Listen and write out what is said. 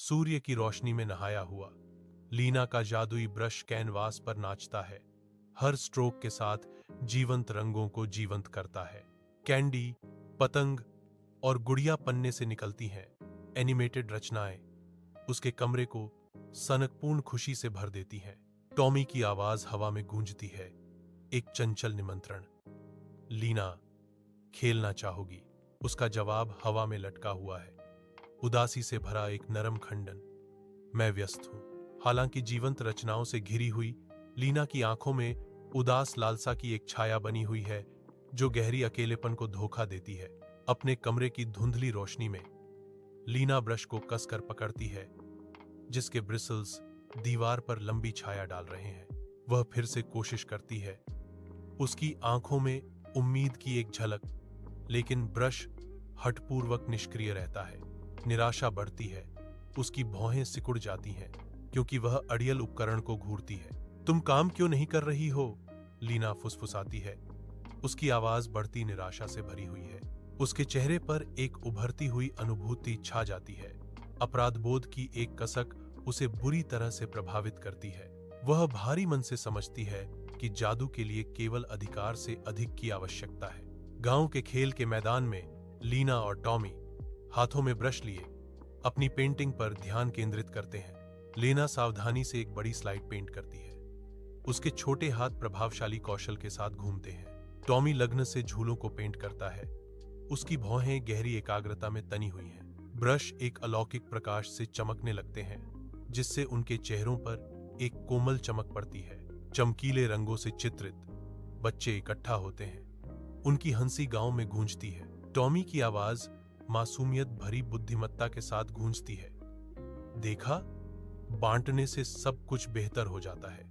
सूर्य की रोशनी में नहाया हुआ। लीना का जादुई ब्रश कैनवास पर नाचता है, हर स्ट्रोक के साथ जीवंत रंगों को जीवंत करता है। कैंडी, पतंग और गुड़िया पन्ने से निकलती हैं। एनिमेटेड रचनाएं उसके कमरे को सनकपूर्ण खुशी से भर देती हैं। टॉमी की आवाज हवा में गूंजती है, एक चंचल निमंत्रण। लीना, खेलना चाहोगी? उसका जवाब हवा में लटका हुआ है, उदासी से भरा एक नरम खंडन। मैं व्यस्त हूं। हालांकि जीवंत रचनाओं से घिरी हुई लीना की आंखों में उदास लालसा की एक छाया बनी हुई है, जो गहरी अकेलेपन को धोखा देती है। अपने कमरे की धुंधली रोशनी में लीना ब्रश को कसकर पकड़ती है, जिसके ब्रिसल्स दीवार पर लंबी छाया डाल रहे हैं। वह फिर से कोशिश करती है, उसकी आंखों में उम्मीद की एक झलक, लेकिन ब्रश हठपूर्वक निष्क्रिय रहता है। निराशा बढ़ती है, उसकी भौहें सिकुड़ जाती हैं, क्योंकि वह अड़ियल उपकरण को घूरती है। तुम काम क्यों नहीं कर रही हो? लीना फुसफुसाती है, उसकी आवाज बढ़ती निराशा से भरी हुई है। उसके चेहरे पर एक उभरती हुई अनुभूति छा जाती है। अपराधबोध की एक कसक उसे बुरी तरह से प्रभावित करती है। वह भारी मन से समझती है कि जादू के लिए केवल अधिकार से अधिक की आवश्यकता है। गांव के खेल के मैदान में लीना और टॉमी हाथों में ब्रश लिए अपनी पेंटिंग पर ध्यान केंद्रित करते हैं। लीना सावधानी से एक बड़ी स्लाइड पेंट करती है, उसके छोटे हाथ प्रभावशाली कौशल के साथ घूमते हैं। टॉमी लग्न से झूलों को पेंट करता है, उसकी भौहें गहरी एकाग्रता में तनी हुई हैं। ब्रश एक अलौकिक प्रकाश से चमकने लगते हैं, जिससे उनके चेहरों पर एक कोमल चमक पड़ती है। चमकीले रंगों से चित्रित बच्चे इकट्ठा होते हैं, उनकी हंसी गांव में गूंजती है। टॉमी की आवाज मासूमियत भरी बुद्धिमत्ता के साथ गूंजती है, देखा, बांटने से सब कुछ बेहतर हो जाता है।